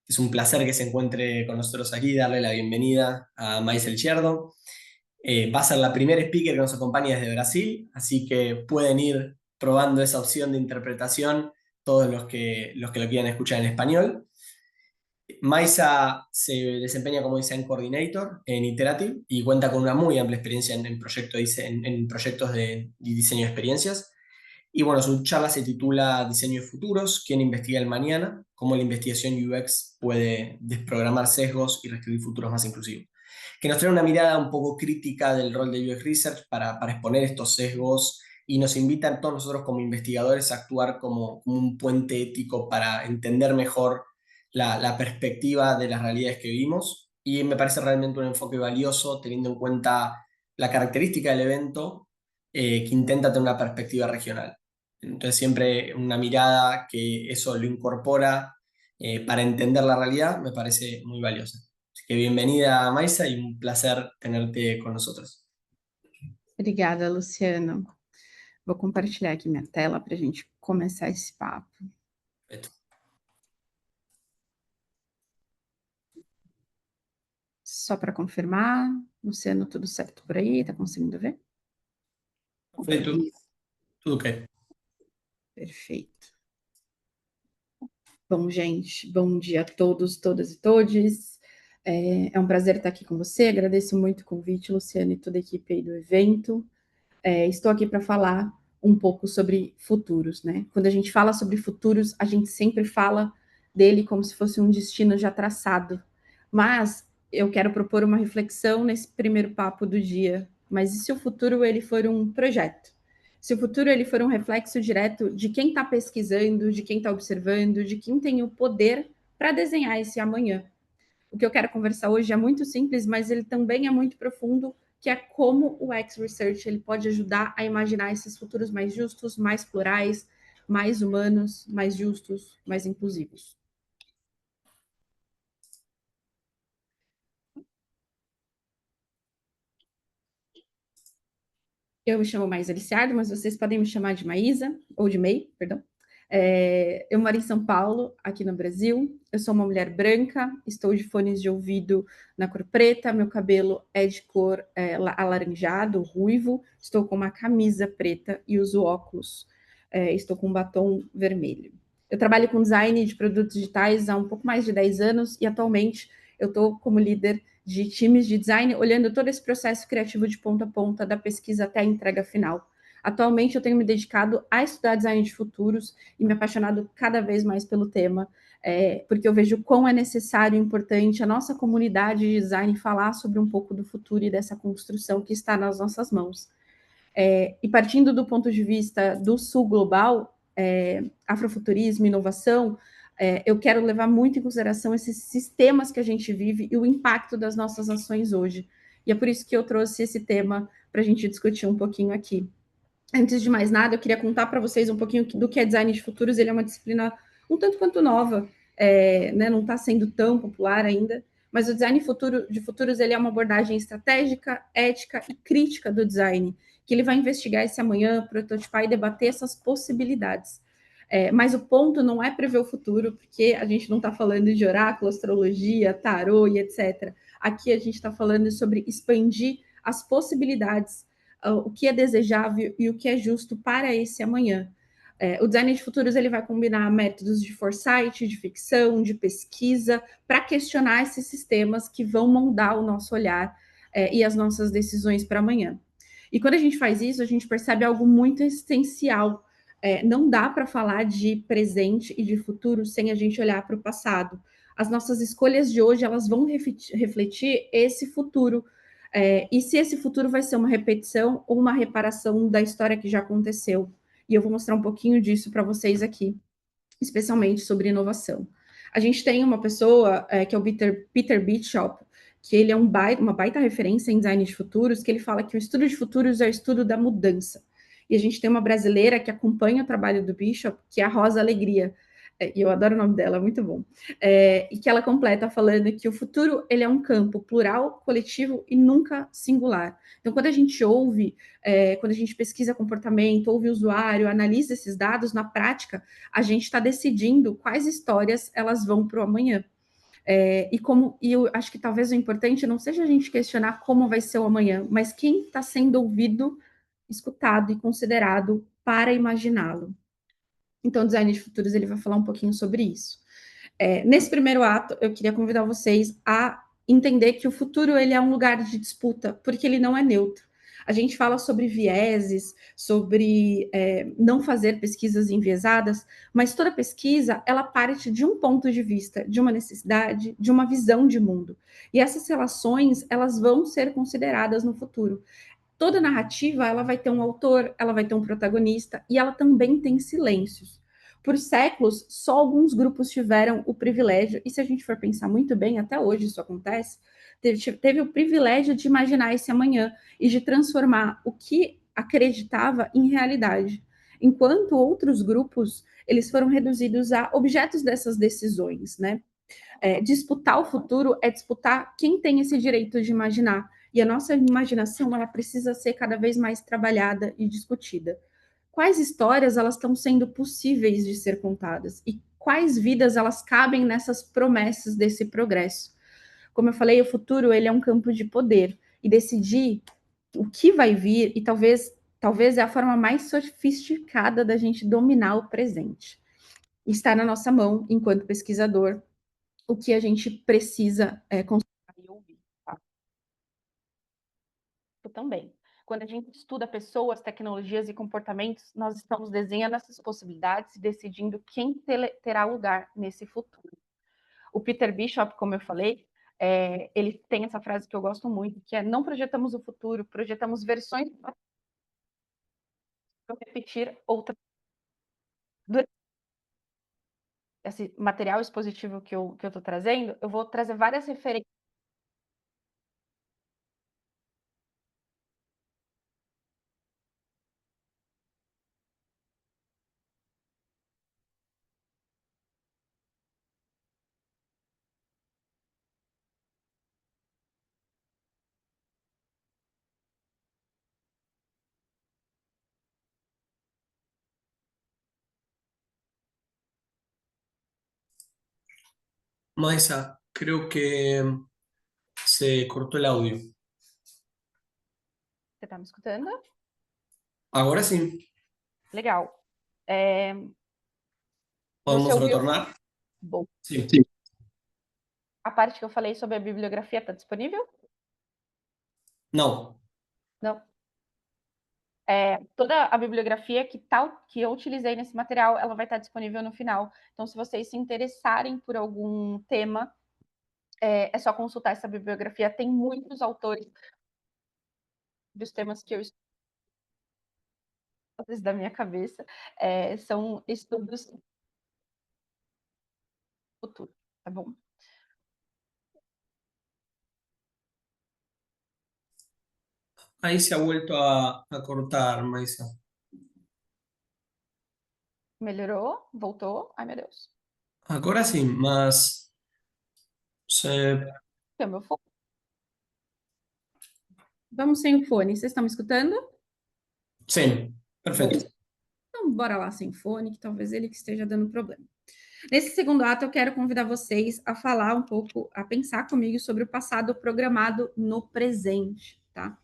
Es un placer que se encuentre con nosotros aquí, darle la bienvenida a Maisel Cherdo. Va a ser la primera speaker que nos acompaña desde Brasil, así que pueden ir probando esa opción de interpretación todos los que lo quieran escuchar en español. Maisa se desempeña como Design Coordinator en Iterative y cuenta con una muy amplia experiencia en proyectos de diseño de experiencias. Y bueno, su charla se titula Diseño de futuros, ¿quién investiga el mañana? Cómo la investigación UX puede desprogramar sesgos y reescribir futuros más inclusivos. Que nos trae una mirada un poco crítica del rol de UX Research para exponer estos sesgos y nos invitan todos nosotros como investigadores a actuar como un puente ético para entender mejor la perspectiva de las realidades que vivimos. Y me parece realmente un enfoque valioso teniendo en cuenta la característica del evento que intenta tener una perspectiva regional. Entonces siempre una mirada que eso lo incorpora para entender la realidad me parece muy valiosa. Así que bienvenida, Maisa, y un placer tenerte con nosotros. Obrigada, Luciano. Vou compartilhar aqui minha tela para a gente começar esse papo. Perfecto. Só para confirmar, Luciano, tudo certo por aí? Está conseguindo ver? Perfecto. Tudo ok. Perfeito. Bom, gente, bom dia a todos, todas e todes. É um prazer estar aqui com você. Agradeço muito o convite, Luciano, e toda a equipe aí do evento. Estou aqui para falar um pouco sobre futuros, né? Quando a gente fala sobre futuros, a gente sempre fala dele como se fosse um destino já traçado. Mas eu quero propor uma reflexão nesse primeiro papo do dia. Mas e se o futuro ele for um projeto? Se o futuro ele for um reflexo direto de quem está pesquisando, de quem está observando, de quem tem o poder para desenhar esse amanhã. O que eu quero conversar hoje é muito simples, mas ele também é muito profundo, que é como o X-Research ele pode ajudar a imaginar esses futuros mais justos, mais plurais, mais humanos, mais justos, mais inclusivos. Eu me chamo Maísa Liciardo, mas vocês podem me chamar de Maísa, ou de May, perdão. Eu moro em São Paulo, aqui no Brasil. Eu sou uma mulher branca, estou de fones de ouvido na cor preta, meu cabelo é de cor alaranjado, ruivo, estou com uma camisa preta e uso óculos. Estou com um batom vermelho. Eu trabalho com design de produtos digitais há um pouco mais de 10 anos e atualmente eu estou como líder de times de design, olhando todo esse processo criativo de ponta a ponta, da pesquisa até a entrega final. Atualmente eu tenho me dedicado a estudar design de futuros e me apaixonado cada vez mais pelo tema, porque eu vejo quão é necessário e importante a nossa comunidade de design falar sobre um pouco do futuro e dessa construção que está nas nossas mãos. E partindo do ponto de vista do sul global, afrofuturismo, inovação, eu quero levar muito em consideração esses sistemas que a gente vive e o impacto das nossas ações hoje. E é por isso que eu trouxe esse tema para a gente discutir um pouquinho aqui. Antes de mais nada, eu queria contar para vocês um pouquinho do que é design de futuros. Ele é uma disciplina um tanto quanto nova, né? Não está sendo tão popular ainda, mas o design de futuros ele é uma abordagem estratégica, ética e crítica do design, que ele vai investigar esse amanhã, prototipar e debater essas possibilidades. Mas o ponto não é prever o futuro, porque a gente não está falando de oráculo, astrologia, tarô e etc. Aqui a gente está falando sobre expandir as possibilidades, o que é desejável e o que é justo para esse amanhã. O design de futuros ele vai combinar métodos de foresight, de ficção, de pesquisa, para questionar esses sistemas que vão moldar o nosso olhar e as nossas decisões para amanhã. E quando a gente faz isso, a gente percebe algo muito essencial. Não dá para falar de presente e de futuro sem a gente olhar para o passado. As nossas escolhas de hoje elas vão refletir esse futuro. E se esse futuro vai ser uma repetição ou uma reparação da história que já aconteceu. E eu vou mostrar um pouquinho disso para vocês aqui, especialmente sobre inovação. A gente tem uma pessoa que é o Peter Bishop, que ele é uma baita referência em design de futuros, que ele fala que o estudo de futuros é o estudo da mudança. E a gente tem uma brasileira que acompanha o trabalho do Bishop, que é a Rosa Alegria, e eu adoro o nome dela, muito bom, e que ela completa falando que o futuro ele é um campo plural, coletivo e nunca singular. Então, quando a gente ouve, quando a gente pesquisa comportamento, ouve o usuário, analisa esses dados, na prática, a gente está decidindo quais histórias elas vão para o amanhã. E eu acho que talvez o importante não seja a gente questionar como vai ser o amanhã, mas quem está sendo ouvido, escutado e considerado para imaginá-lo. Então, o design de futuros ele vai falar um pouquinho sobre isso. Nesse primeiro ato, eu queria convidar vocês a entender que o futuro ele é um lugar de disputa, porque ele não é neutro. A gente fala sobre vieses, sobre não fazer pesquisas enviesadas, mas toda pesquisa ela parte de um ponto de vista, de uma necessidade, de uma visão de mundo. E essas relações elas vão ser consideradas no futuro. Toda narrativa ela vai ter um autor, ela vai ter um protagonista e ela também tem silêncios. Por séculos, só alguns grupos tiveram o privilégio, e se a gente for pensar muito bem, até hoje isso acontece, teve o privilégio de imaginar esse amanhã e de transformar o que acreditava em realidade. Enquanto outros grupos, eles foram reduzidos a objetos dessas decisões, né? Disputar o futuro é disputar quem tem esse direito de imaginar. E a nossa imaginação ela precisa ser cada vez mais trabalhada e discutida. Quais histórias elas estão sendo possíveis de ser contadas e quais vidas elas cabem nessas promessas desse progresso? Como eu falei, o futuro ele é um campo de poder e decidir o que vai vir e talvez é a forma mais sofisticada da gente dominar o presente. Está na nossa mão enquanto pesquisador o que a gente precisa considerar e ouvir. Tá? Também. Quando a gente estuda pessoas, tecnologias e comportamentos, nós estamos desenhando essas possibilidades e decidindo quem terá lugar nesse futuro. O Peter Bishop, como eu falei, ele tem essa frase que eu gosto muito, que é não projetamos o futuro, projetamos versões para repetir outras. Esse material expositivo que eu estou trazendo, eu vou trazer várias referências. Maisa, creo que se cortó el audio. Você está me escutando? Ahora sí, Legal. É, você podemos ouviu? retornar. Bom. Sí. Sim. A parte que eu falei sobre a bibliografia está disponível? No. Não. Toda a bibliografia que eu utilizei nesse material, ela vai estar disponível no final. Então, se vocês se interessarem por algum tema, é só consultar essa bibliografia. Tem muitos autores dos temas que eu estudo da minha cabeça. São estudos futuros, tá bom? Ahí se ha vuelto a cortar, Maisa. Melhorou? Voltou? Ai, meu Deus. Ahora sí, más se... É o meu fone. Vamos sem o fone. Vocês estão me escutando? Sí, perfecto. Bom, então bora lá sem fone, que talvez ele que esteja dando problema. Nesse segundo ato, eu quero convidar vocês a falar um pouco, a pensar comigo sobre o passado programado no presente, tá?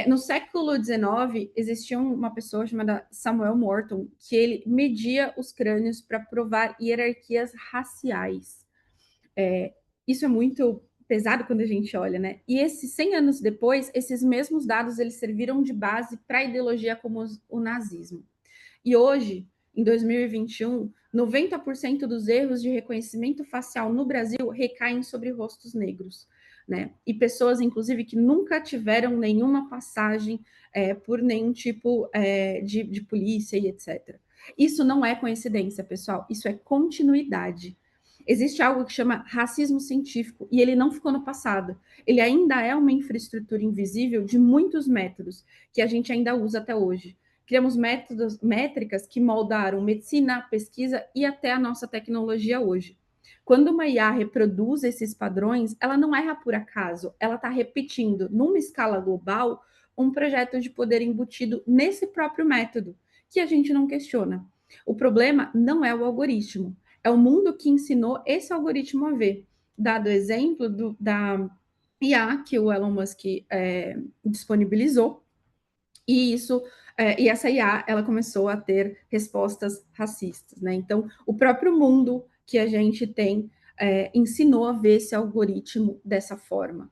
No século XIX, existia uma pessoa chamada Samuel Morton, que ele media os crânios para provar hierarquias raciais. Isso é muito pesado quando a gente olha, né? E esses 100 anos depois, esses mesmos dados eles serviram de base para a ideologia como o nazismo. E hoje, em 2021, 90% dos erros de reconhecimento facial no Brasil recaem sobre rostos negros, né? E pessoas, inclusive, que nunca tiveram nenhuma passagem por nenhum tipo de polícia e etc. Isso não é coincidência, pessoal, isso é continuidade. Existe algo que chama racismo científico e ele não ficou no passado. Ele ainda é uma infraestrutura invisível de muitos métodos que a gente ainda usa até hoje. Criamos métricas que moldaram medicina, pesquisa e até a nossa tecnologia hoje. Quando uma IA reproduz esses padrões, ela não erra por acaso, ela está repetindo, numa escala global, um projeto de poder embutido nesse próprio método, que a gente não questiona. O problema não é o algoritmo, é o mundo que ensinou esse algoritmo a ver. dado o exemplo da IA que o Elon Musk disponibilizou, e essa IA ela começou a ter respostas racistas, né? Então, o próprio mundo que a gente tem ensinou a ver esse algoritmo dessa forma.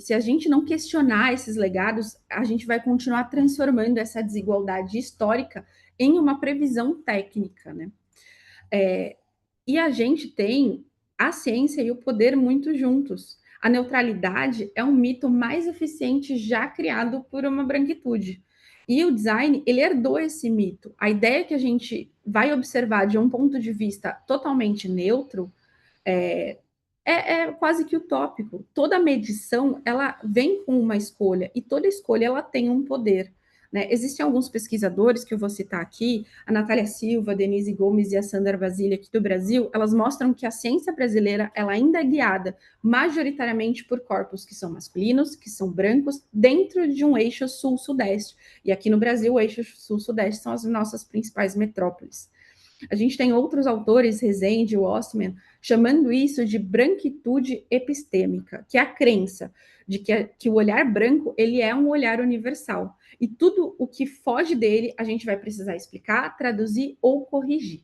Se a gente não questionar esses legados, a gente vai continuar transformando essa desigualdade histórica em uma previsão técnica, né? E a gente tem a ciência e o poder muito juntos. A neutralidade é um mito mais eficiente já criado por uma branquitude. E o design, ele herdou esse mito. A ideia que a gente vai observar de um ponto de vista totalmente neutro é quase que utópico. Toda medição, ela vem com uma escolha, e toda escolha, ela tem um poder. Né? Existem alguns pesquisadores que eu vou citar aqui, a Natália Silva, a Denise Gomes e a Sandra Basile aqui do Brasil, elas mostram que a ciência brasileira, ela ainda é guiada majoritariamente por corpos que são masculinos, que são brancos, dentro de um eixo sul-sudeste. E aqui no Brasil, o eixo sul-sudeste são as nossas principais metrópoles. A gente tem outros autores, Rezende e Ostman, chamando isso de branquitude epistêmica, que é a crença de que o olhar branco ele é um olhar universal. E tudo o que foge dele, a gente vai precisar explicar, traduzir ou corrigir.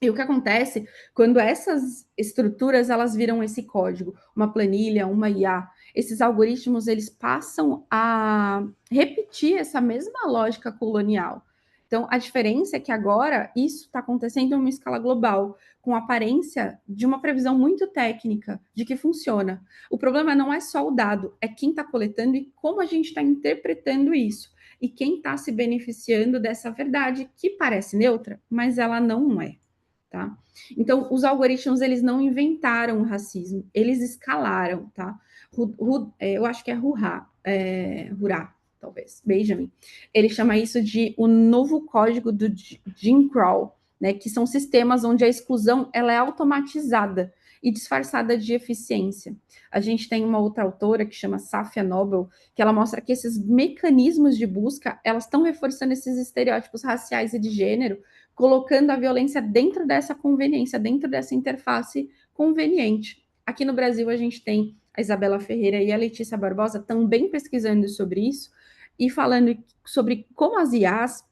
E o que acontece quando essas estruturas elas viram esse código, uma planilha, uma IA, esses algoritmos eles passam a repetir essa mesma lógica colonial. Então, a diferença é que agora isso está acontecendo em uma escala global, com aparência de uma previsão muito técnica de que funciona. O problema não é só o dado, é quem está coletando e como a gente está interpretando isso. E quem está se beneficiando dessa verdade que parece neutra, mas ela não é. Tá? Então, os algoritmos, eles não inventaram o racismo, eles escalaram, tá? Eu acho que é Hurá, talvez, Benjamin. Ele chama isso de o novo código do Jim Crow, né? Que são sistemas onde a exclusão, ela é automatizada e disfarçada de eficiência. A gente tem uma outra autora que chama Safia Noble, que ela mostra que esses mecanismos de busca, elas estão reforçando esses estereótipos raciais e de gênero, colocando a violência dentro dessa conveniência, dentro dessa interface conveniente. Aqui no Brasil, a gente tem a Isabela Ferreira e a Letícia Barbosa também pesquisando sobre isso e falando sobre como as IAs,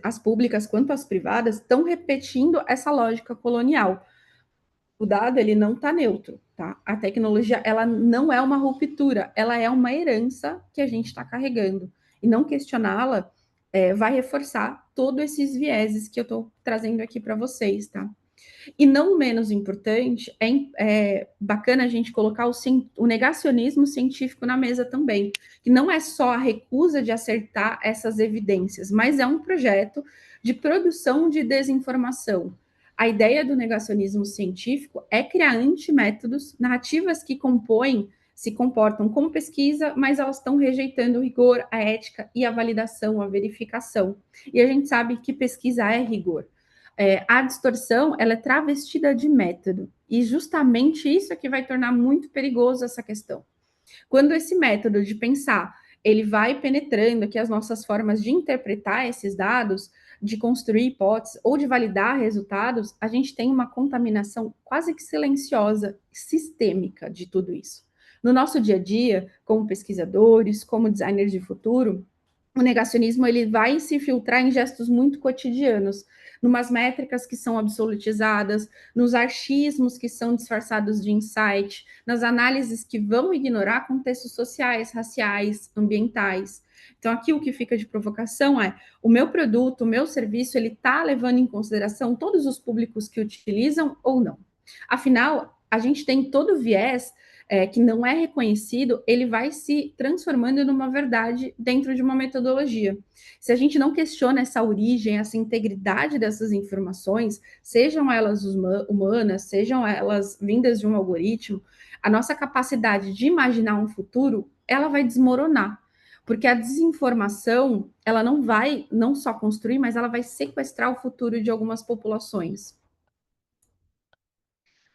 as públicas quanto as privadas, estão repetindo essa lógica colonial. O dado, ele não está neutro, tá? A tecnologia, ela não é uma ruptura, ela é uma herança que a gente está carregando. E não questioná-la vai reforçar todos esses vieses que eu estou trazendo aqui para vocês, tá? E não menos importante, é bacana a gente colocar o negacionismo científico na mesa também, que não é só a recusa de acertar essas evidências, mas é um projeto de produção de desinformação. A ideia do negacionismo científico é criar antimétodos, narrativas que se comportam como pesquisa, mas elas estão rejeitando o rigor, a ética e a validação, a verificação. E a gente sabe que pesquisa é rigor. A distorção ela é travestida de método, e justamente isso é que vai tornar muito perigoso essa questão. Quando esse método de pensar ele vai penetrando aqui as nossas formas de interpretar esses dados, de construir hipóteses ou de validar resultados, a gente tem uma contaminação quase que silenciosa, sistêmica de tudo isso. No nosso dia a dia, como pesquisadores, como designers de futuro, o negacionismo ele vai se filtrar em gestos muito cotidianos, numas métricas que são absolutizadas, nos achismos que são disfarçados de insight, nas análises que vão ignorar contextos sociais, raciais, ambientais. Então, aqui o que fica de provocação é o meu produto, o meu serviço, ele está levando em consideração todos os públicos que utilizam ou não. Afinal, a gente tem todo o viés que não é reconhecido, ele vai se transformando numa verdade dentro de uma metodologia. Se a gente não questiona essa origem, essa integridade dessas informações, sejam elas humanas, sejam elas vindas de um algoritmo, a nossa capacidade de imaginar um futuro, ela vai desmoronar. Porque a desinformação, ela não vai não só construir, mas ela vai sequestrar o futuro de algumas populações.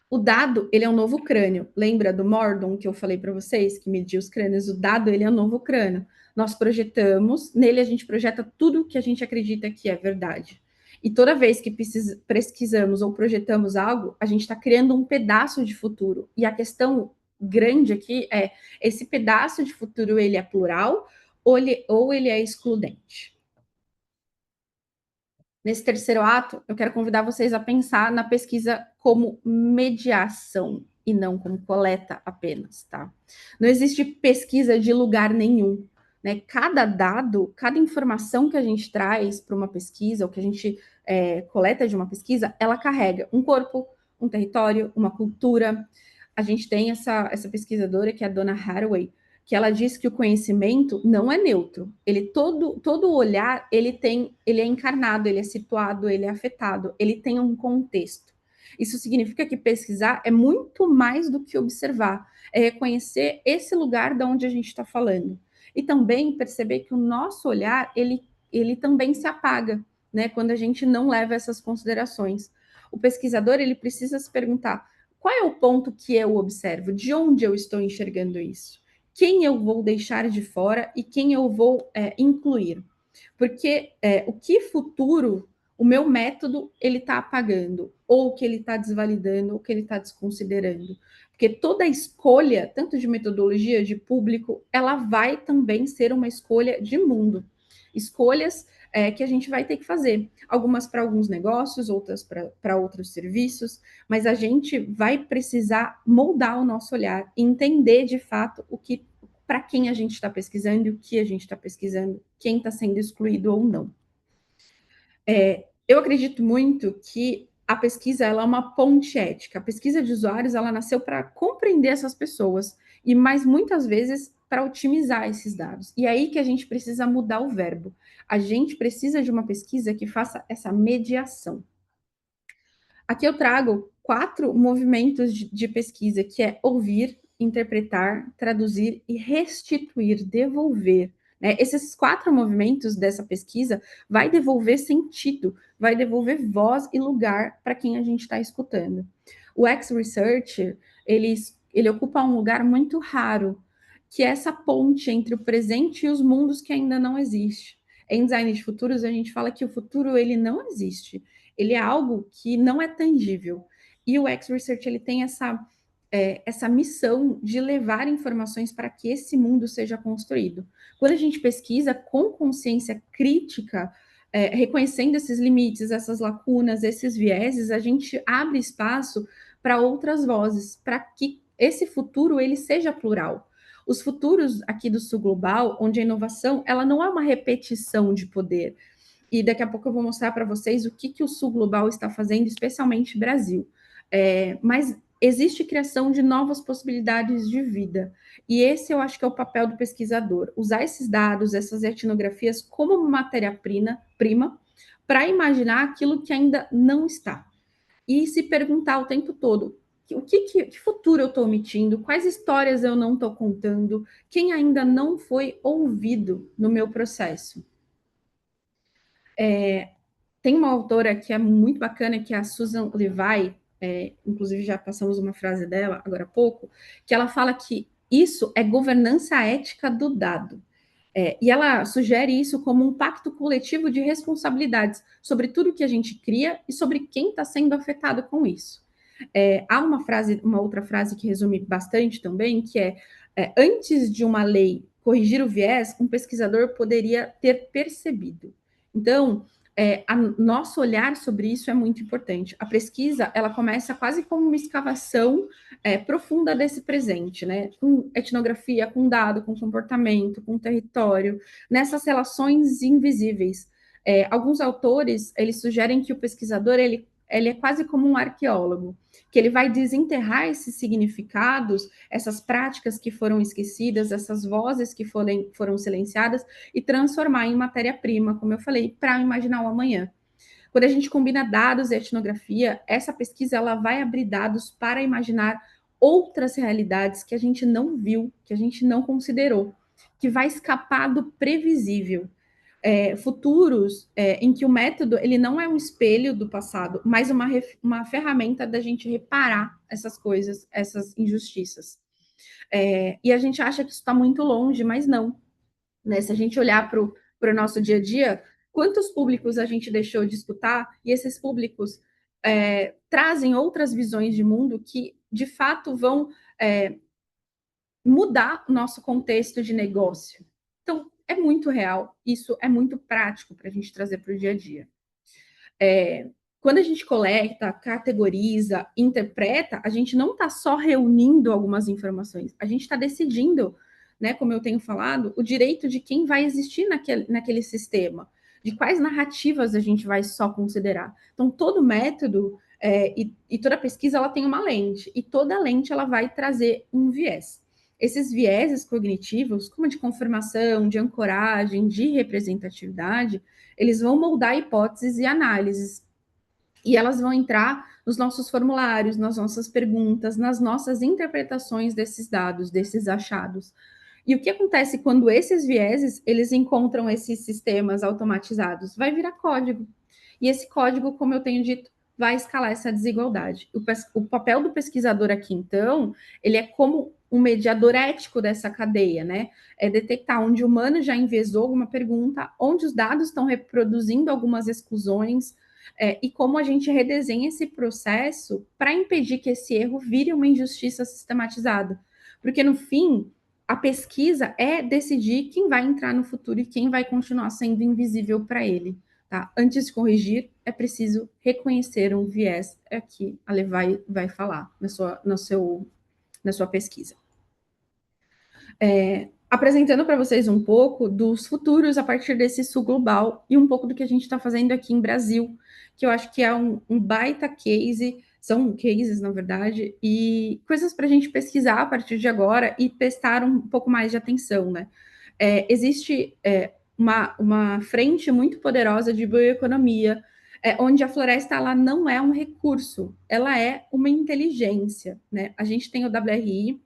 O dado, ele é um novo crânio. Lembra do Mordon que eu falei para vocês, que mediu os crânios? O dado, ele é um novo crânio. Nós projetamos, nele a gente projeta tudo que a gente acredita que é verdade. E toda vez que pesquisamos ou projetamos algo, a gente está criando um pedaço de futuro. E a questão grande aqui é, esse pedaço de futuro, ele é plural ou ele é excludente? Nesse terceiro ato, eu quero convidar vocês a pensar na pesquisa como mediação e não como coleta apenas, tá? Não existe pesquisa de lugar nenhum, né? Cada dado, cada informação que a gente traz para uma pesquisa, ou que a gente coleta de uma pesquisa, ela carrega um corpo, um território, uma cultura. A gente tem essa pesquisadora, que é a Donna Haraway, que ela diz que o conhecimento não é neutro. Ele todo olhar, ele é encarnado, ele é situado, ele é afetado, ele tem um contexto. Isso significa que pesquisar é muito mais do que observar, é reconhecer esse lugar de onde a gente está falando. E também perceber que o nosso olhar, ele também se apaga, né, quando a gente não leva essas considerações. O pesquisador, ele precisa se perguntar, qual é o ponto que eu observo? De onde eu estou enxergando isso? Quem eu vou deixar de fora e quem eu vou incluir. Porque o que futuro o meu método ele está apagando, ou que ele está desvalidando, ou que ele está desconsiderando. Porque toda escolha, tanto de metodologia, de público, ela vai também ser uma escolha de mundo. Escolhas que a gente vai ter que fazer. Algumas para alguns negócios, outras para outros serviços, mas a gente vai precisar moldar o nosso olhar e entender de fato o que, para quem a gente está pesquisando e o que a gente está pesquisando, quem está sendo excluído ou não. Eu acredito muito que a pesquisa ela é uma ponte ética. A pesquisa de usuários ela nasceu para compreender essas pessoas e mais muitas vezes para otimizar esses dados. E é aí que a gente precisa mudar o verbo. A gente precisa de uma pesquisa que faça essa mediação. Aqui eu trago 4 movimentos de pesquisa, que é ouvir, interpretar, traduzir e restituir, devolver. Né? Esses 4 movimentos dessa pesquisa vai devolver sentido, vai devolver voz e lugar para quem a gente está escutando. O X-Researcher, ele ocupa um lugar muito raro, que é essa ponte entre o presente e os mundos que ainda não existe. Em design de futuros, a gente fala que o futuro ele não existe, ele é algo que não é tangível. E o X-Research ele tem essa missão de levar informações para que esse mundo seja construído. Quando a gente pesquisa com consciência crítica, reconhecendo esses limites, essas lacunas, esses vieses, a gente abre espaço para outras vozes, para que esse futuro ele seja plural. Os futuros aqui do Sul Global, onde a inovação ela não é uma repetição de poder, e daqui a pouco eu vou mostrar para vocês o que o Sul Global está fazendo, especialmente Brasil. Mas existe criação de novas possibilidades de vida. E esse eu acho que é o papel do pesquisador, usar esses dados, essas etnografias como matéria-prima para imaginar aquilo que ainda não está. E se perguntar o tempo todo, que futuro eu estou omitindo, quais histórias eu não estou contando, quem ainda não foi ouvido no meu processo. Tem uma autora que é muito bacana, que é a Susan Levi, inclusive já passamos uma frase dela agora há pouco, que ela fala que isso é governança ética do dado. E ela sugere isso como um pacto coletivo de responsabilidades sobre tudo que a gente cria e sobre quem está sendo afetado com isso. Há uma outra frase que resume bastante também, que antes de uma lei corrigir o viés, um pesquisador poderia ter percebido. Então, nosso olhar sobre isso é muito importante. A pesquisa, ela começa quase como uma escavação profunda desse presente, né? Com etnografia, com dado, com comportamento, com território, nessas relações invisíveis. Alguns autores, eles sugerem que o pesquisador, ele é quase como um arqueólogo, que ele vai desenterrar esses significados, essas práticas que foram esquecidas, essas vozes que foram silenciadas, e transformar em matéria-prima, como eu falei, para imaginar o amanhã. Quando a gente combina dados e etnografia, essa pesquisa ela vai abrir dados para imaginar outras realidades que a gente não viu, que a gente não considerou, que vai escapar do previsível. Futuros em que o método ele não é um espelho do passado, mas uma ferramenta da gente reparar essas coisas, essas injustiças. E a gente acha que isso está muito longe, mas não. Né? Se a gente olhar para o nosso dia a dia, quantos públicos a gente deixou de escutar, e esses públicos trazem outras visões de mundo que, de fato, vão mudar o nosso contexto de negócio. Então, é muito real, isso é muito prático para a gente trazer para o dia a dia. Quando a gente coleta, categoriza, interpreta, a gente não está só reunindo algumas informações, a gente está decidindo, né, como eu tenho falado, o direito de quem vai existir naquele sistema, de quais narrativas a gente vai só considerar. Então, todo método e toda pesquisa ela tem uma lente, e toda lente ela vai trazer um viés. Esses vieses cognitivos, como de confirmação, de ancoragem, de representatividade, eles vão moldar hipóteses e análises. E elas vão entrar nos nossos formulários, nas nossas perguntas, nas nossas interpretações desses dados, desses achados. E o que acontece quando esses vieses, eles encontram esses sistemas automatizados? Vai virar código. E esse código, como eu tenho dito, vai escalar essa desigualdade. O papel do pesquisador aqui, então, ele é como um mediador ético dessa cadeia, né? É detectar onde o humano já enviesou alguma pergunta, onde os dados estão reproduzindo algumas exclusões, e como a gente redesenha esse processo para impedir que esse erro vire uma injustiça sistematizada. Porque, no fim, a pesquisa é decidir quem vai entrar no futuro e quem vai continuar sendo invisível para ele. Tá? Antes de corrigir, é preciso reconhecer um viés. Aqui a Lê vai falar na sua pesquisa. Apresentando para vocês um pouco dos futuros a partir desse sul global e um pouco do que a gente está fazendo aqui em Brasil, que eu acho que é um baita case, são cases, na verdade, e coisas para a gente pesquisar a partir de agora e prestar um pouco mais de atenção, né? Existe uma frente muito poderosa de bioeconomia, onde a floresta ela não é um recurso, ela é uma inteligência, né? A gente tem o WRI,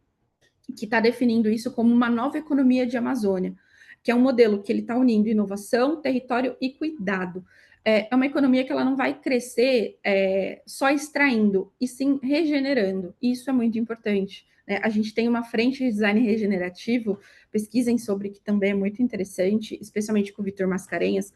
que está definindo isso como uma nova economia de Amazônia, que é um modelo que ele está unindo inovação, território e cuidado. É uma economia que ela não vai crescer só extraindo, e sim regenerando. E isso é muito importante. Né? A gente tem uma frente de design regenerativo, pesquisem sobre, que também é muito interessante, especialmente com o Vitor Mascarenhas,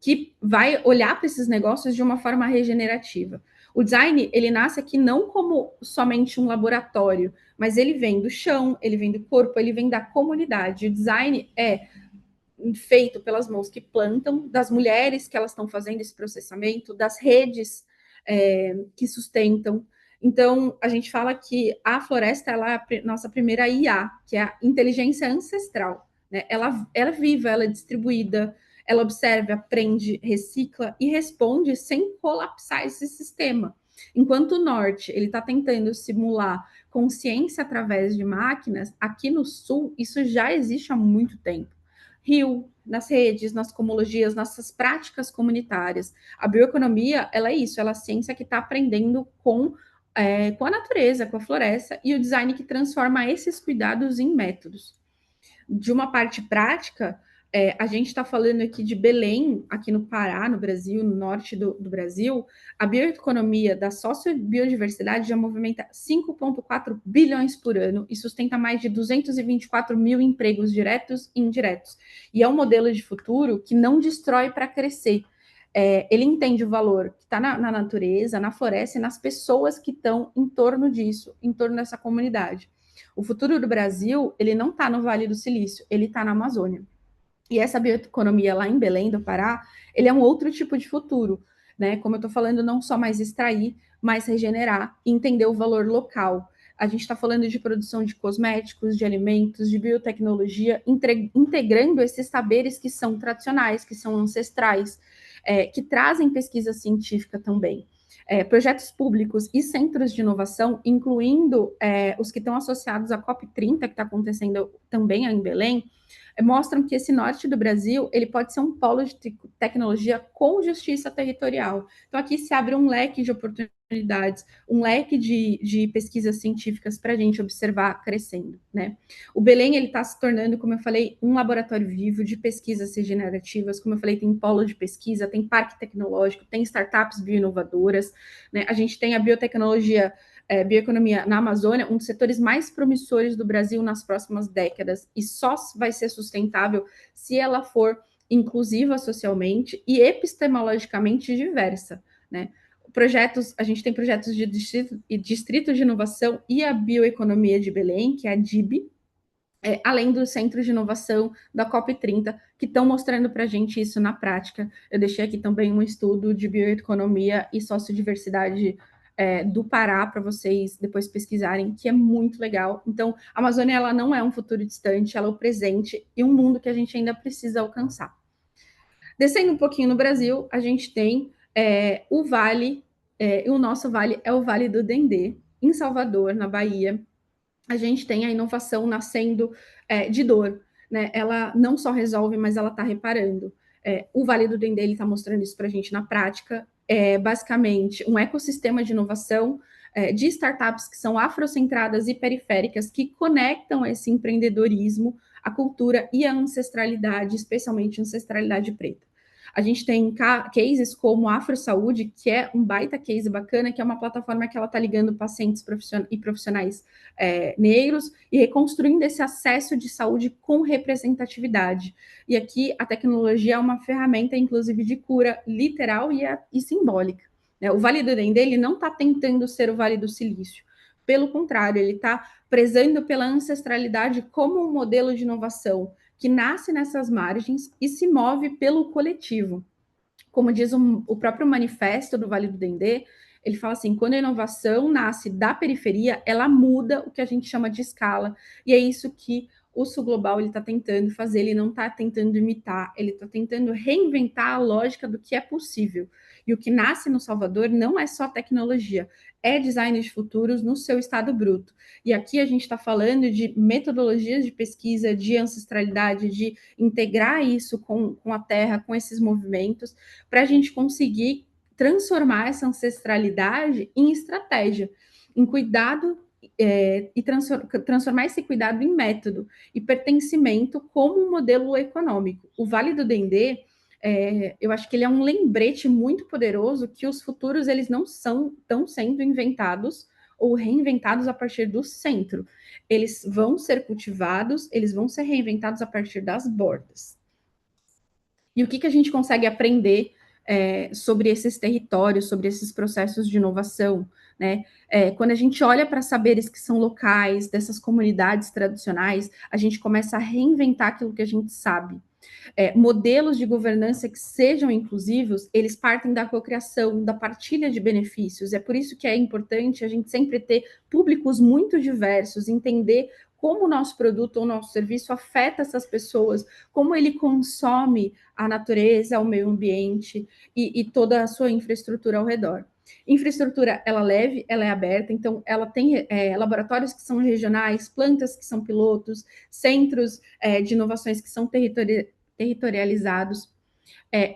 que vai olhar para esses negócios de uma forma regenerativa. O design, ele nasce aqui não como somente um laboratório, mas ele vem do chão, ele vem do corpo, ele vem da comunidade. O design é feito pelas mãos que plantam, das mulheres que elas estão fazendo esse processamento, das redes que sustentam. Então, a gente fala que a floresta ela é a nossa primeira IA, que é a inteligência ancestral. Né? Ela é viva, ela é distribuída, ela observa, aprende, recicla e responde sem colapsar esse sistema. Enquanto o norte ele está tentando simular consciência através de máquinas, aqui no sul isso já existe há muito tempo. Rio, nas redes, nas comologias, nossas práticas comunitárias. A bioeconomia, ela é isso, ela é a ciência que está aprendendo com a natureza, com a floresta, e o design que transforma esses cuidados em métodos. De uma parte prática, a gente está falando aqui de Belém, aqui no Pará, no Brasil, no norte do Brasil, a bioeconomia da sociobiodiversidade já movimenta 5,4 bilhões por ano e sustenta mais de 224 mil empregos diretos e indiretos. E é um modelo de futuro que não destrói para crescer. Ele entende o valor que está na natureza, na floresta e nas pessoas que estão em torno disso, em torno dessa comunidade. O futuro do Brasil, ele não está no Vale do Silício, ele está na Amazônia. E essa bioeconomia lá em Belém do Pará, ele é um outro tipo de futuro, né? Como eu estou falando, não só mais extrair, mas regenerar e entender o valor local. A gente está falando de produção de cosméticos, de alimentos, de biotecnologia, integrando esses saberes que são tradicionais, que são ancestrais, que trazem pesquisa científica também. Projetos públicos e centros de inovação, incluindo os que estão associados à COP30, que está acontecendo também em Belém, mostram que esse norte do Brasil ele pode ser um polo de tecnologia com justiça territorial. Então, aqui se abre um leque de oportunidades, um leque de pesquisas científicas para a gente observar crescendo. Né? O Belém está se tornando, como eu falei, um laboratório vivo de pesquisas regenerativas. Como eu falei, tem polo de pesquisa, tem parque tecnológico, tem startups bioinovadoras. Né? A gente tem a biotecnologia bioeconomia na Amazônia, um dos setores mais promissores do Brasil nas próximas décadas, e só vai ser sustentável se ela for inclusiva socialmente e epistemologicamente diversa, né? Projetos, a gente tem projetos de distrito de inovação e a bioeconomia de Belém, que é a DIB, além do Centro de Inovação da COP30, que estão mostrando para a gente isso na prática. Eu deixei aqui também um estudo de bioeconomia e sociodiversidade do Pará para vocês depois pesquisarem, que é muito legal. Então, a Amazônia ela não é um futuro distante, ela é o presente e um mundo que a gente ainda precisa alcançar. Descendo um pouquinho no Brasil, a gente tem o Vale, o nosso vale é o Vale do Dendê, em Salvador, na Bahia. A gente tem a inovação nascendo de dor, né? Ela não só resolve, mas ela está reparando. O Vale do Dendê está mostrando isso para a gente na prática. É basicamente um ecossistema de inovação de startups que são afrocentradas e periféricas que conectam esse empreendedorismo, a cultura e a ancestralidade, especialmente a ancestralidade preta. A gente tem cases como a Afro Saúde, que é um baita case bacana, que é uma plataforma que ela está ligando pacientes e profissionais negros e reconstruindo esse acesso de saúde com representatividade. E aqui a tecnologia é uma ferramenta, inclusive, de cura literal e simbólica. O Vale do Dendê ele não está tentando ser o Vale do Silício. Pelo contrário, ele está prezando pela ancestralidade como um modelo de inovação que nasce nessas margens e se move pelo coletivo. Como diz o próprio manifesto do Vale do Dendê, ele fala assim, quando a inovação nasce da periferia, ela muda o que a gente chama de escala, e é isso que o Sul Global está tentando fazer, ele não está tentando imitar, ele está tentando reinventar a lógica do que é possível. E o que nasce no Salvador não é só tecnologia, é design de futuros no seu estado bruto. E aqui a gente está falando de metodologias de pesquisa, de ancestralidade, de integrar isso com a terra, com esses movimentos, para a gente conseguir transformar essa ancestralidade em estratégia, em cuidado e transformar esse cuidado em método e pertencimento como um modelo econômico. O Vale do Dendê, eu acho que ele é um lembrete muito poderoso que os futuros eles não estão sendo inventados ou reinventados a partir do centro. Eles vão ser cultivados, eles vão ser reinventados a partir das bordas. E o que a gente consegue aprender sobre esses territórios, sobre esses processos de inovação, né? Quando a gente olha para saberes que são locais, dessas comunidades tradicionais, a gente começa a reinventar aquilo que a gente sabe. Modelos de governança que sejam inclusivos, eles partem da cocriação, da partilha de benefícios. É por isso que é importante a gente sempre ter públicos muito diversos, entender como o nosso produto ou nosso serviço afeta essas pessoas, como ele consome a natureza, o meio ambiente e toda a sua infraestrutura ao redor. Infraestrutura, ela é leve, ela é aberta, então ela tem laboratórios que são regionais, plantas que são pilotos, centros de inovações que são territorializados.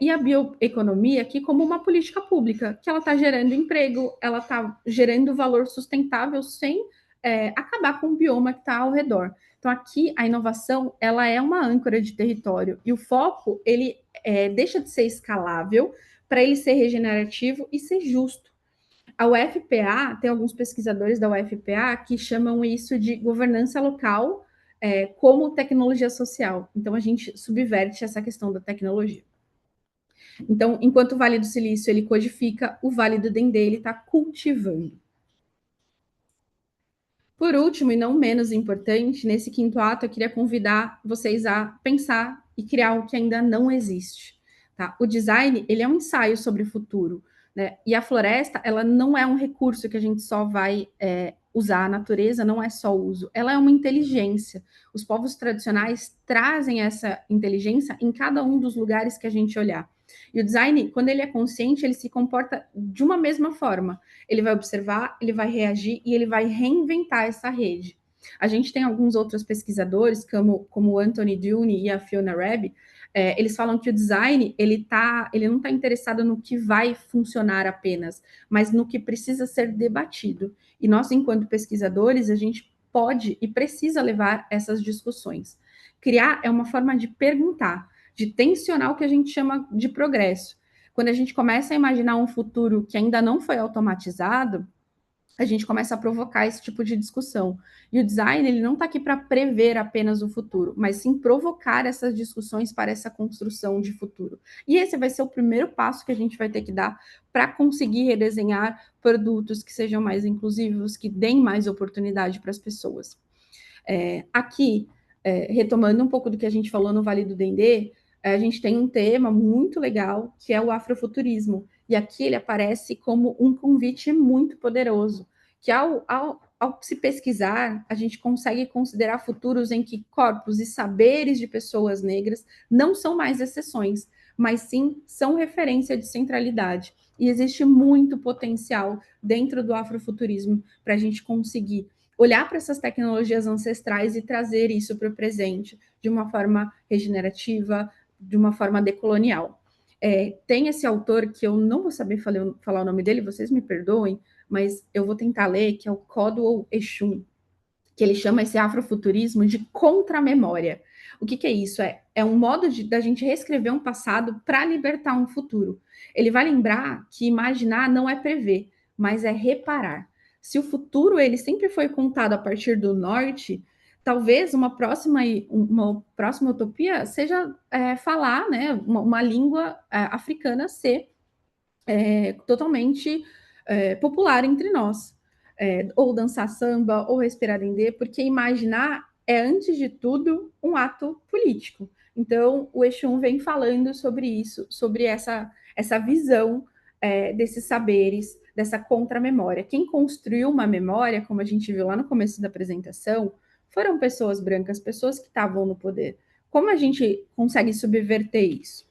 E a bioeconomia aqui como uma política pública, que ela está gerando emprego, ela está gerando valor sustentável sem acabar com o bioma que está ao redor. Então, aqui, a inovação, ela é uma âncora de território, e o foco, ele deixa de ser escalável para ele ser regenerativo e ser justo. A UFPA, tem alguns pesquisadores da UFPA que chamam isso de governança local como tecnologia social. Então, a gente subverte essa questão da tecnologia. Então, enquanto o Vale do Silício ele codifica, o Vale do Dendê ele está cultivando. Por último, e não menos importante, nesse quinto ato, eu queria convidar vocês a pensar e criar algo que ainda não existe. Tá? O design ele é um ensaio sobre o futuro, né? E a floresta ela não é um recurso que a gente só vai usar. A natureza não é só uso, ela é uma inteligência. Os povos tradicionais trazem essa inteligência em cada um dos lugares que a gente olhar. E o design, quando ele é consciente, ele se comporta de uma mesma forma. Ele vai observar, ele vai reagir e ele vai reinventar essa rede. A gente tem alguns outros pesquisadores, como o Anthony Dune e a Fiona Rabb, eles falam que o design ele não está interessado no que vai funcionar apenas, mas no que precisa ser debatido. E nós, enquanto pesquisadores, a gente pode e precisa levar essas discussões. Criar é uma forma de perguntar, de tensionar o que a gente chama de progresso. Quando a gente começa a imaginar um futuro que ainda não foi automatizado, a gente começa a provocar esse tipo de discussão. E o design, ele não está aqui para prever apenas o futuro, mas sim provocar essas discussões para essa construção de futuro. E esse vai ser o primeiro passo que a gente vai ter que dar para conseguir redesenhar produtos que sejam mais inclusivos, que deem mais oportunidade para as pessoas. Aqui, retomando um pouco do que a gente falou no Vale do Dendê, a gente tem um tema muito legal, que é o afrofuturismo. E aqui ele aparece como um convite muito poderoso, que ao se pesquisar, a gente consegue considerar futuros em que corpos e saberes de pessoas negras não são mais exceções, mas sim são referência de centralidade. E existe muito potencial dentro do afrofuturismo para a gente conseguir olhar para essas tecnologias ancestrais e trazer isso para o presente de uma forma regenerativa, de uma forma decolonial. Tem esse autor que eu não vou saber falar o nome dele, vocês me perdoem, mas eu vou tentar ler, que é o Codwell Eshun, que ele chama esse afrofuturismo de contramemória. O que é isso? É um modo da gente reescrever um passado para libertar um futuro. Ele vai lembrar que imaginar não é prever, mas é reparar. Se o futuro ele sempre foi contado a partir do norte, talvez uma próxima utopia seja falar, né, uma língua africana ser totalmente popular entre nós. Ou dançar samba, ou respirar dendê, porque imaginar é, antes de tudo, um ato político. Então, o Exum vem falando sobre isso, sobre essa visão desses saberes, dessa contramemória. Quem construiu uma memória, como a gente viu lá no começo da apresentação, foram pessoas brancas, pessoas que estavam no poder. Como a gente consegue subverter isso?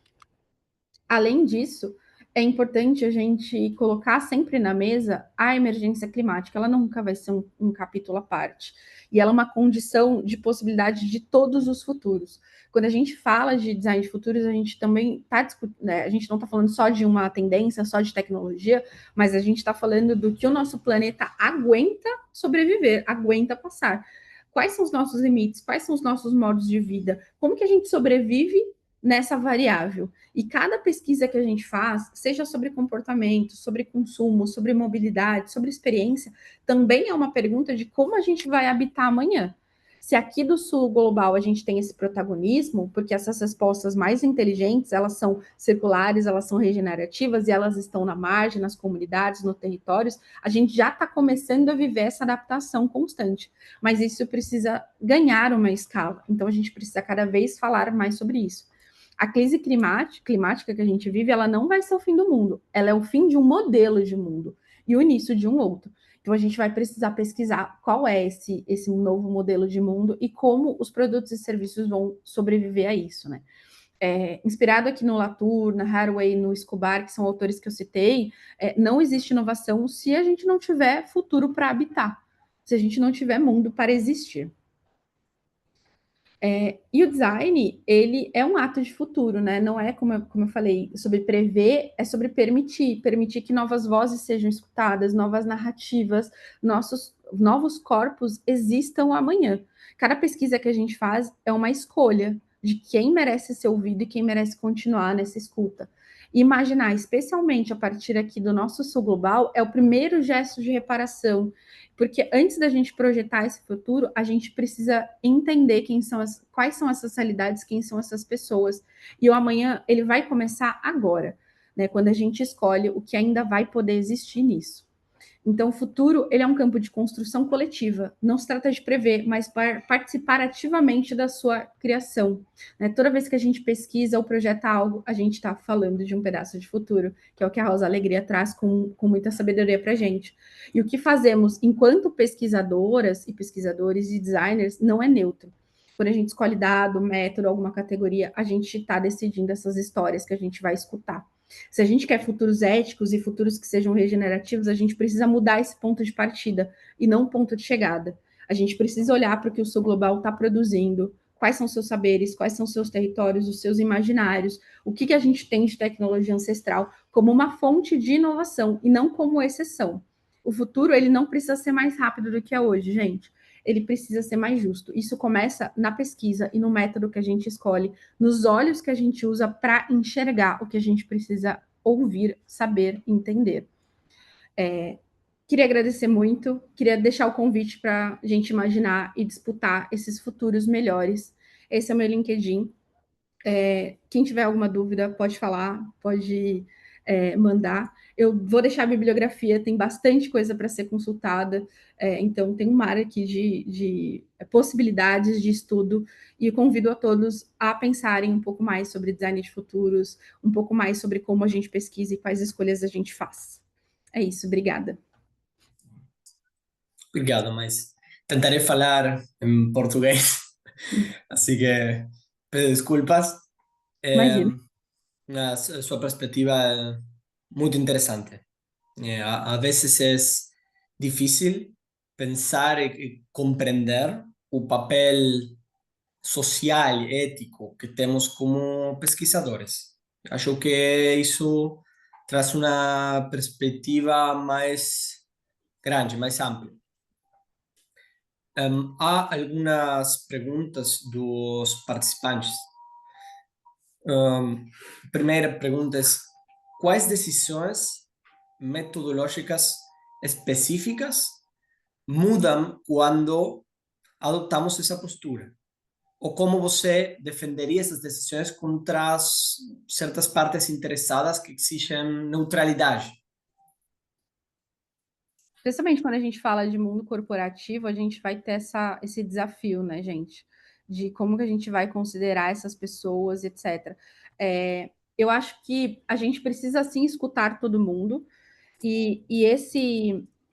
Além disso, é importante a gente colocar sempre na mesa a emergência climática. Ela nunca vai ser um capítulo à parte. E ela é uma condição de possibilidade de todos os futuros. Quando a gente fala de design de futuros, a gente também está discutindo, né? A gente não está falando só de uma tendência, só de tecnologia, mas a gente está falando do que o nosso planeta aguenta sobreviver, aguenta passar. Quais são os nossos limites? Quais são os nossos modos de vida? Como que a gente sobrevive nessa variável? E cada pesquisa que a gente faz, seja sobre comportamento, sobre consumo, sobre mobilidade, sobre experiência, também é uma pergunta de como a gente vai habitar amanhã. Se aqui do sul global a gente tem esse protagonismo, porque essas respostas mais inteligentes, elas são circulares, elas são regenerativas e elas estão na margem, nas comunidades, nos territórios, a gente já está começando a viver essa adaptação constante. Mas isso precisa ganhar uma escala. Então a gente precisa cada vez falar mais sobre isso. A crise climática que a gente vive, ela não vai ser o fim do mundo, ela é o fim de um modelo de mundo e o início de um outro. Então a gente vai precisar pesquisar qual é esse novo modelo de mundo e como os produtos e serviços vão sobreviver a isso, né? Inspirado aqui no Latour, na Haraway, no Escobar, que são autores que eu citei, não existe inovação se a gente não tiver futuro para habitar, se a gente não tiver mundo para existir. E o design, ele é um ato de futuro, né? Não é, como eu falei, sobre prever, é sobre permitir que novas vozes sejam escutadas, novas narrativas, novos corpos existam amanhã. Cada pesquisa que a gente faz é uma escolha de quem merece ser ouvido e quem merece continuar nessa escuta. E imaginar, especialmente a partir aqui do nosso sul global, é o primeiro gesto de reparação, porque antes da gente projetar esse futuro, a gente precisa entender quais são essas realidades, quem são essas pessoas. E o amanhã, ele vai começar agora, né? Quando a gente escolhe o que ainda vai poder existir nisso. Então, o futuro, ele é um campo de construção coletiva. Não se trata de prever, mas participar ativamente da sua criação. Né? Toda vez que a gente pesquisa ou projeta algo, a gente está falando de um pedaço de futuro, que é o que a Rosa Alegria traz com muita sabedoria para a gente. E o que fazemos enquanto pesquisadoras e pesquisadores e designers não é neutro. Quando a gente escolhe dado, método, alguma categoria, a gente está decidindo essas histórias que a gente vai escutar. Se a gente quer futuros éticos e futuros que sejam regenerativos, a gente precisa mudar esse ponto de partida e não ponto de chegada. A gente precisa olhar para o que o sul global está produzindo, quais são seus saberes, quais são seus territórios, os seus imaginários, o que a gente tem de tecnologia ancestral como uma fonte de inovação e não como exceção. O futuro ele não precisa ser mais rápido do que é hoje, gente. Ele precisa ser mais justo. Isso começa na pesquisa e no método que a gente escolhe, nos olhos que a gente usa para enxergar o que a gente precisa ouvir, saber, entender. Queria agradecer muito, queria deixar o convite para a gente imaginar e disputar esses futuros melhores. Esse é o meu LinkedIn. Quem tiver alguma dúvida, pode falar, pode mandar. Eu vou deixar a bibliografia, tem bastante coisa para ser consultada, então tem um mar aqui de possibilidades de estudo, e convido a todos a pensarem um pouco mais sobre design de futuros, um pouco mais sobre como a gente pesquisa e quais escolhas a gente faz. É isso, obrigada. Obrigado, mas tentaré falar en portugués, así que pido disculpas. Eh, Imagina. Sua perspectiva é muito interessante. A veces es difícil pensar y comprender el papel social y ético que tenemos como pesquisadores. Acho que isso traz uma perspectiva mais grande, mais ampla. Há algumas perguntas dos participantes. Primeira pergunta é: quais decisões metodológicas específicas mudam quando adotamos essa postura? Ou como você defenderia essas decisões contra certas partes interessadas que exigem neutralidade? Especialmente quando a gente fala de mundo corporativo, a gente vai ter esse desafio, né, gente? De como que a gente vai considerar essas pessoas, etc. Eu acho que a gente precisa, sim, escutar todo mundo, e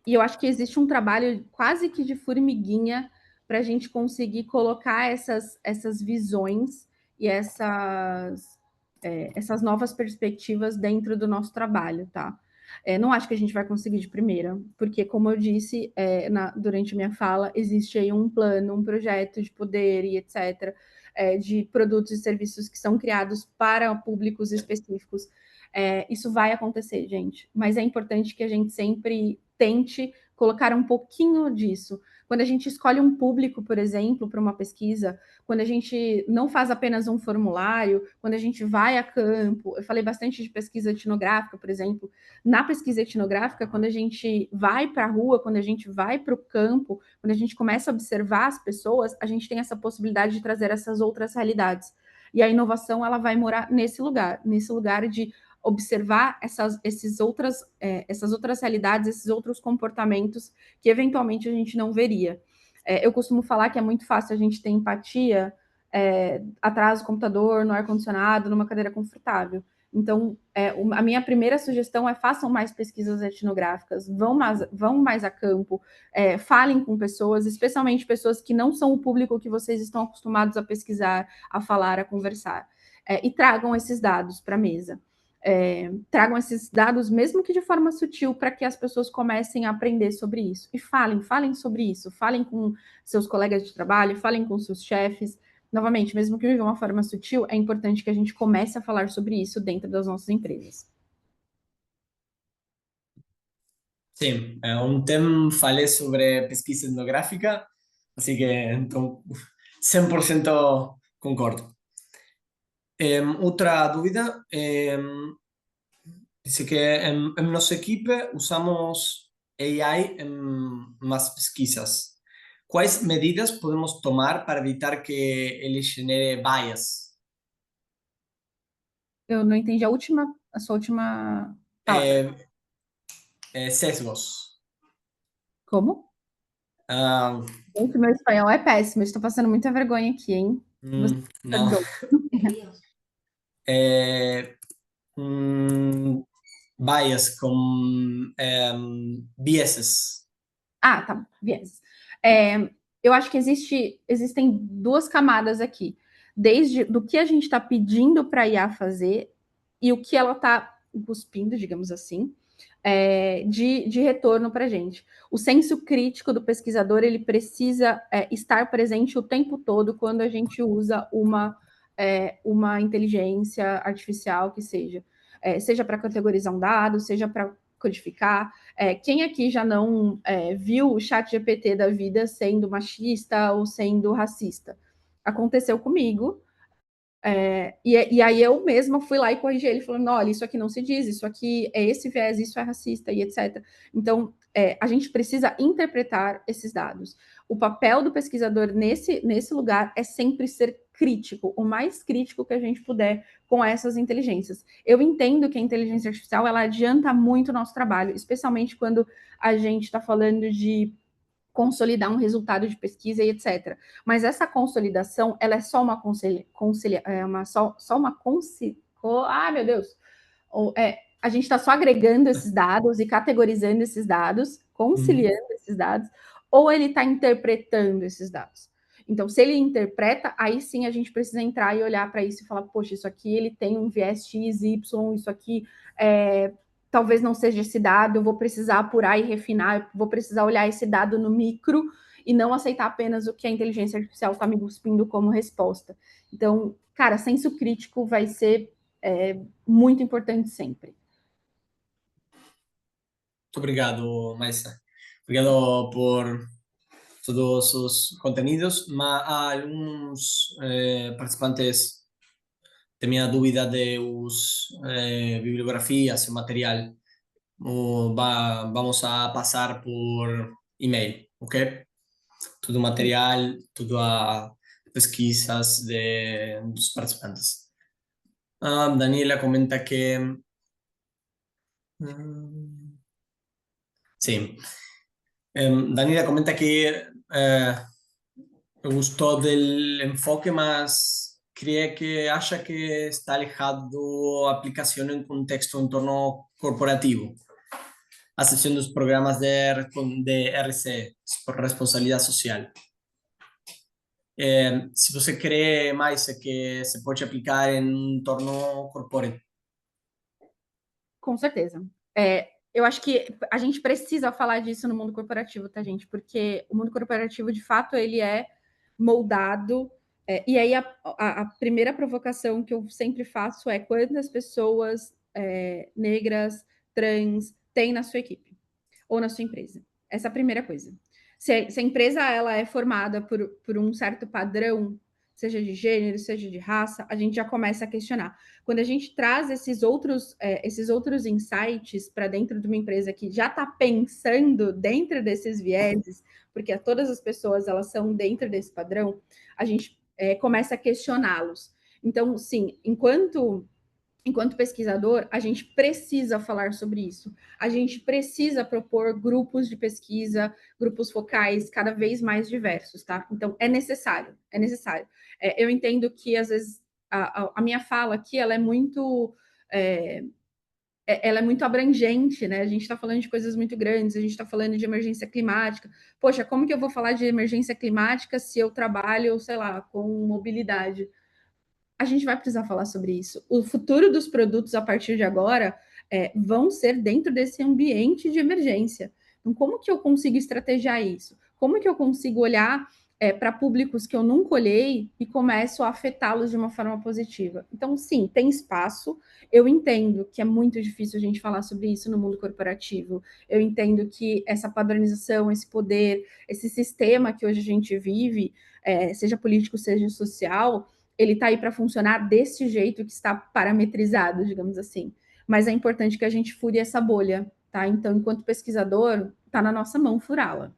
eu acho que existe um trabalho quase que de formiguinha para a gente conseguir colocar essas visões e essas novas perspectivas dentro do nosso trabalho, tá? Não acho que a gente vai conseguir de primeira, porque, como eu disse durante minha fala, existe aí um plano, um projeto de poder e etc., de produtos e serviços que são criados para públicos específicos. Isso vai acontecer, gente, mas é importante que a gente sempre tente colocar um pouquinho disso. Quando a gente escolhe um público, por exemplo, para uma pesquisa, quando a gente não faz apenas um formulário, quando a gente vai a campo, eu falei bastante de pesquisa etnográfica, por exemplo. Na pesquisa etnográfica, quando a gente vai para a rua, quando a gente vai para o campo, quando a gente começa a observar as pessoas, a gente tem essa possibilidade de trazer essas outras realidades. E a inovação, ela vai morar nesse lugar de observar essas outras realidades, esses outros comportamentos que eventualmente a gente não veria. Eu costumo falar que é muito fácil a gente ter empatia atrás do computador, no ar-condicionado, numa cadeira confortável. Então, a minha primeira sugestão é: façam mais pesquisas etnográficas, vão mais a campo, falem com pessoas, especialmente pessoas que não são o público que vocês estão acostumados a pesquisar, a falar, a conversar. E tragam esses dados para a mesa. Tragam esses dados, mesmo que de forma sutil, para que as pessoas comecem a aprender sobre isso. E falem sobre isso, falem com seus colegas de trabalho, falem com seus chefes. Novamente, mesmo que de uma forma sutil, é importante que a gente comece a falar sobre isso dentro das nossas empresas. Sim, ontem falei sobre pesquisa etnográfica, assim que então 100% concordo. Outra dúvida, dice que en nuestra equipo usamos AI en más pesquisas. ¿Cuáles medidas podemos tomar para evitar que ele genere bias? Eu não entendi a sua última palavra. Eh, Sesgos. Como? Ah, Gente, meu espanhol é péssimo, estou passando muita vergonha aqui, hein? Você no. perdoa. Eh, mm, Bias con biases. Ah, tá, viés. Eu acho que existem duas camadas aqui. Desde do que a gente está pedindo para a IA fazer e o que ela está cuspindo, digamos assim, de retorno para a gente. O senso crítico do pesquisador, ele precisa estar presente o tempo todo quando a gente usa uma inteligência artificial que seja para categorizar um dado, seja para codificar. Quem aqui já não viu o chat GPT da vida sendo machista ou sendo racista? Aconteceu comigo. E aí eu mesma fui lá e corrigi ele, falando: olha, isso aqui não se diz, isso aqui é esse viés, isso é racista, e etc. Então, a gente precisa interpretar esses dados. O papel do pesquisador nesse lugar é sempre ser crítico, o mais crítico que a gente puder com essas inteligências. Eu entendo que a inteligência artificial ela adianta muito o nosso trabalho, especialmente quando a gente está falando de consolidar um resultado de pesquisa e etc. Mas essa consolidação, ela é só uma meu Deus, a gente está só agregando esses dados e categorizando esses dados, Uhum. conciliando esses dados, ou ele está interpretando esses dados. Então, se ele interpreta, aí sim a gente precisa entrar e olhar para isso e falar, poxa, isso aqui ele tem um viés X, Y, isso aqui talvez não seja esse dado, eu vou precisar apurar e refinar, vou precisar olhar esse dado no micro e não aceitar apenas o que a inteligência artificial está me cuspindo como resposta. Então, cara, senso crítico vai ser muito importante sempre. Muito obrigado, Maisa. Obrigado por todos os contenidos. Alguns participantes tenían dúvida de bibliografías y material. Vamos a pasar por email, ¿ok? Todo material, todas pesquisas de los participantes. Daniela comenta que... sí. Daniela comenta que me gustó del enfoque, más cree que acha que está alejado aplicación en contexto entorno corporativo, a excepción de los programas de RC, por responsabilidad social. Se você crê mais que se pode aplicar em um entorno corporate. Com certeza. Eu acho que a gente precisa falar disso no mundo corporativo, tá, gente? Porque o mundo corporativo, de fato, ele é moldado. E aí, a primeira provocação que eu sempre faço é quantas pessoas negras, trans, tem na sua equipe ou na sua empresa? Essa é a primeira coisa. Se a empresa ela é formada por um certo padrão, seja de gênero, seja de raça, a gente já começa a questionar. Quando a gente traz esses outros insights para dentro de uma empresa que já está pensando dentro desses vieses, porque todas as pessoas elas são dentro desse padrão, a gente começa a questioná-los. Então, sim, enquanto pesquisador, a gente precisa falar sobre isso. A gente precisa propor grupos de pesquisa, grupos focais cada vez mais diversos, tá? Então, é necessário, é necessário. Eu entendo que, às vezes, a minha fala aqui, ela é muito abrangente, né? A gente está falando de coisas muito grandes, a gente está falando de emergência climática. Poxa, como que eu vou falar de emergência climática se eu trabalho, sei lá, com mobilidade? A gente vai precisar falar sobre isso. O futuro dos produtos a partir de agora vão ser dentro desse ambiente de emergência. Então, como que eu consigo estrategiar isso? Como que eu consigo olhar para públicos que eu nunca olhei e começo a afetá-los de uma forma positiva? Então, sim, tem espaço. Eu entendo que é muito difícil a gente falar sobre isso no mundo corporativo. Eu entendo que essa padronização, esse poder, esse sistema que hoje a gente vive, seja político, seja social, ele está aí para funcionar desse jeito que está parametrizado, digamos assim. Mas é importante que a gente fure essa bolha, tá? Então, enquanto pesquisador, está na nossa mão furá-la.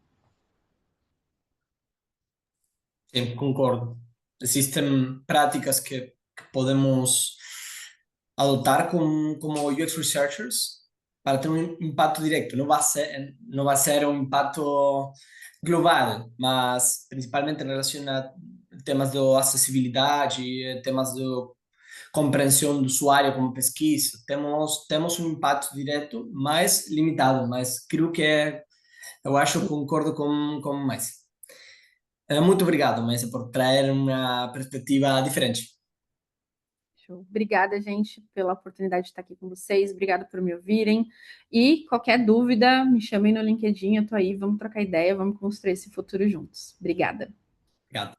Sí, concordo. Existen prácticas que podemos adoptar como UX researchers para tener un impacto directo. No va a ser un impacto global, mas principalmente en relación a temas de accesibilidade, temas de compreensão do usuário como pesquisa. Temos um impacto direto mais limitado, mas creio que eu acho, concordo com mais. Muito obrigado, Maísa, por trazer uma perspectiva diferente. Show. Obrigada, gente, pela oportunidade de estar aqui com vocês. Obrigada por me ouvirem. E qualquer dúvida, me chamem no LinkedIn, eu tô aí, vamos trocar ideia, vamos construir esse futuro juntos. Obrigada. Obrigado.